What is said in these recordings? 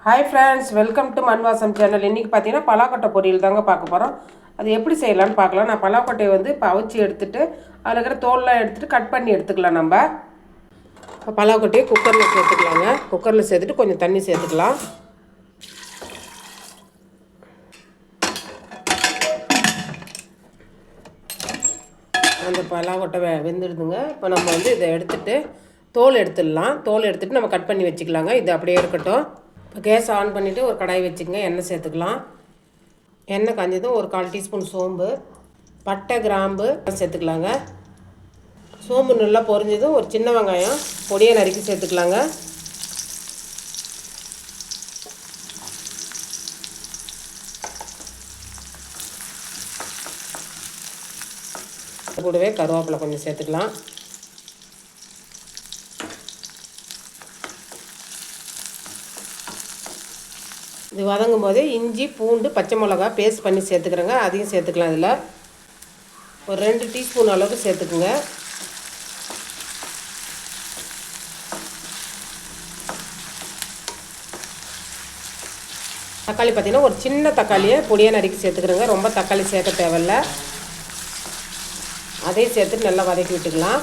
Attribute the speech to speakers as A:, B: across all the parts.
A: Hi friends, welcome to மண்வாசம் channel. இன்றைக்கி பார்த்தீங்கன்னா பலாக்கொட்டை பொரியல் தாங்க பார்க்க போகிறோம். அது எப்படி செய்யலான்னு பார்க்கலாம். நான் பலாக்கொட்டையை வந்து இப்போ அவிச்சி எடுத்துகிட்டு அதில் இருக்கிற தோல்லாம் எடுத்துகிட்டு கட் பண்ணி எடுத்துக்கலாம். நம்ம இப்போ பலாக்கொட்டையை குக்கரில் சேர்த்துக்கலாங்க. குக்கரில் சேர்த்துட்டு கொஞ்சம் தண்ணி சேர்த்துக்கலாம். அந்த பலாக்கொட்டை வெந்துடுதுங்க. இப்போ நம்ம வந்து இதை எடுத்துகிட்டு தோல் எடுத்துடலாம். தோல் எடுத்துகிட்டு நம்ம கட் பண்ணி வச்சுக்கலாங்க. இது அப்படியே இருக்கட்டும். இப்போ கேஸ் ஆன் பண்ணிவிட்டு ஒரு கடாய் வச்சுக்கங்க. எண்ணெய் சேர்த்துக்கலாம். எண்ணெய் காஞ்சதும் ஒரு 1/4 டீஸ்பூன் சோம்பு, பட்டை, கிராம்பு சேர்த்துக்கலாங்க. சோம்பு நல்லா பொரிஞ்சதும் ஒரு சின்ன வெங்காயம் பொடியாக நறுக்கி சேர்த்துக்கலாங்க. கூடவே கருவேப்பிலை கொஞ்சம் சேர்த்துக்கலாம். இது வதங்கும் போதே இஞ்சி, பூண்டு, பச்சை மிளகா பேஸ்ட் பண்ணி சேர்த்துக்கிறேங்க. அதையும் சேர்த்துக்கலாம். இதில் ஒரு 2 டீஸ்பூன் அளவுக்கு சேர்த்துக்குங்க. தக்காளி பார்த்திங்கன்னா ஒரு சின்ன தக்காளியை பொடியாக நறுக்கி சேர்த்துக்கிறேங்க. ரொம்ப தக்காளி சேர்க்க தேவையில்லை. அதையும் சேர்த்துட்டு நல்லா வதக்கி விட்டுக்கலாம்.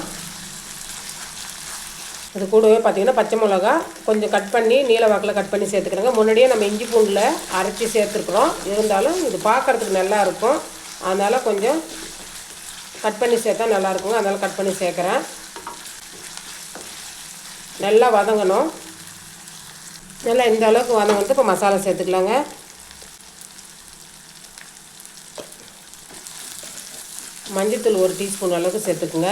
A: அது கூடவே பார்த்திங்கன்னா பச்சை மிளகா கொஞ்சம் கட் பண்ணி நீல வாக்கில் கட் பண்ணி சேர்த்துக்கிறேங்க. முன்னாடியே நம்ம இஞ்சி பூண்டில் அரைச்சி சேர்த்துருக்குறோம். இருந்தாலும் இது பார்க்குறதுக்கு நல்லா இருக்கும். அதனால் கொஞ்சம் கட் பண்ணி சேர்த்தா நல்லாயிருக்குங்க. அதனால் கட் பண்ணி சேர்க்குறேன். நல்லா வதங்கணும். நல்லா இந்த அளவுக்கு வதங்கிட்டு இப்போ மசாலா சேர்த்துக்கலாங்க. மஞ்சள்தூள் 1 டீஸ்பூன் அளவுக்கு சேர்த்துக்குங்க.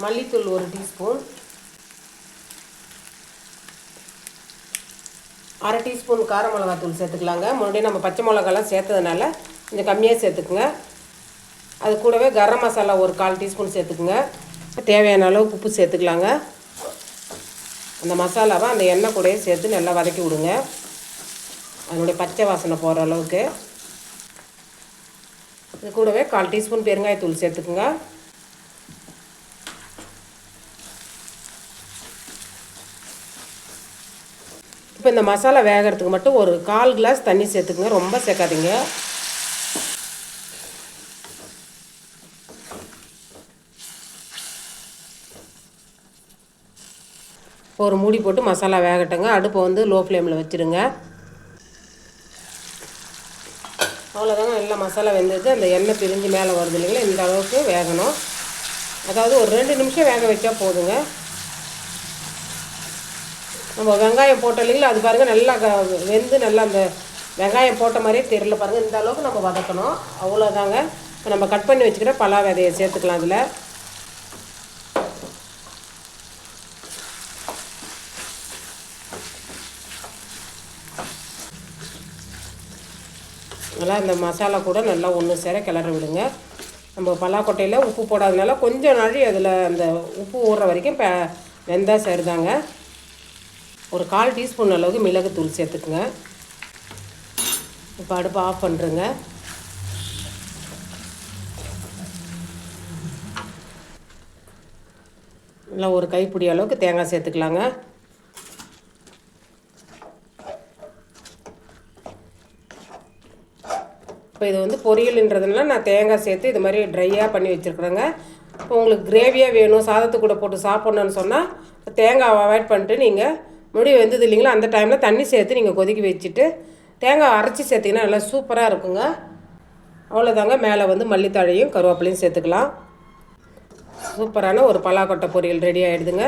A: மல்லித்தூள் 1 டீஸ்பூன், 1/2 டீஸ்பூன் கார மிளகாத்தூள் சேர்த்துக்கலாங்க. முன்னாடியே நம்ம பச்சை மிளகாலாம் சேர்த்ததுனால கொஞ்சம் கம்மியாக சேர்த்துக்குங்க. அது கூடவே கரம் மசாலா ஒரு 1/4 டீஸ்பூன் சேர்த்துக்குங்க. தேவையான அளவுக்கு உப்பு சேர்த்துக்கலாங்க. அந்த மசாலாவை அந்த எண்ணெய் கூடயே சேர்த்து நல்லா வதக்கி விடுங்க. அதனுடைய பச்சை வாசனை போகிற அளவுக்கு. இது கூடவே 1/4 டீஸ்பூன் பெருங்காயத்தூள் சேர்த்துக்குங்க. இப்போ இந்த மசாலா வேகிறதுக்கு மட்டும் ஒரு 1/4 கிளாஸ் தண்ணி சேர்த்துக்குங்க. ரொம்ப சேர்க்காதீங்க. ஒரு மூடி போட்டு மசாலா வேகட்டுங்க. அடுப்பை வந்து லோ ஃப்ளேமில் வச்சுருங்க. அவ்வளோதாங்க. நல்லா மசாலா வெந்தது. அந்த எண்ணெய் பிரிஞ்சு மேலே வருது இல்லைங்களா, இந்த அளவுக்கு வேகணும். அதாவது ஒரு 2 நிமிஷம் வேக வச்சா போதுங்க. நம்ம வெங்காயம் போட்டோம் இல்லைங்களா, அது பாருங்கள் நல்லா வெந்து நல்லா அந்த வெங்காயம் போட்ட மாதிரியே தெரியல பாருங்கள். இந்த அளவுக்கு நம்ம வதக்கணும். அவ்வளோதாங்க. இப்போ நம்ம கட் பண்ணி வச்சுக்கிற பலா விதையை சேர்த்துக்கலாம். அதில் நல்லா இந்த மசாலா கூட நல்லா ஒன்று சேர கிளற விடுங்க. நம்ம பலாக்கொட்டையில் உப்பு போடாதனால கொஞ்சம் நாழி அதில் அந்த உப்பு ஊறுற வரைக்கும் வெந்தால் சரிதாங்க. ஒரு 1/4 டீஸ்பூன் அளவுக்கு மிளகுத்தூள் சேர்த்துக்குங்க. இப்போ அடுப்பு ஆஃப் பண்ணுறேங்க. நல்லா ஒரு கைப்பிடி அளவுக்கு தேங்காய் சேர்த்துக்கலாங்க. இப்போ இது வந்து பொரியல்ன்றதுனால நான் தேங்காய் சேர்த்து இது மாதிரி ட்ரையாக பண்ணி வச்சுருக்குறேங்க. இப்போ உங்களுக்கு கிரேவியாக வேணும், சாதத்து கூட போட்டு சாப்பிட்ணுன்னு சொன்னால் தேங்காய் அவாய்ட் பண்ணிட்டு நீங்கள் முடி வெந்தது இல்லைங்களா, அந்த டைமில் தண்ணி சேர்த்து நீங்கள் கொதிக்க வச்சுட்டு தேங்காய் அரைச்சி சேர்த்திங்கன்னா நல்லா சூப்பராக இருக்குங்க. அவ்வளோதாங்க. மேலே வந்து மல்லித்தழையும் கருவேப்பிலையும் சேர்த்துக்கலாம். சூப்பரான ஒரு பலாக்கொட்டை பொரியல் ரெடி ஆகிடுதுங்க.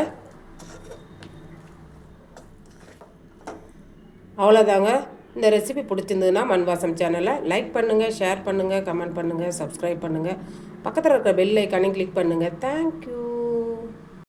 A: அவ்வளோதாங்க. இந்த ரெசிபி பிடிச்சிருந்ததுன்னா மண்வாசம் சேனலை லைக் பண்ணுங்கள், ஷேர் பண்ணுங்கள், கமெண்ட் பண்ணுங்கள், சப்ஸ்கிரைப் பண்ணுங்கள். பக்கத்தில் இருக்கிற பெல் ஐக்கானையும் கிளிக் பண்ணுங்கள். தேங்க்யூ.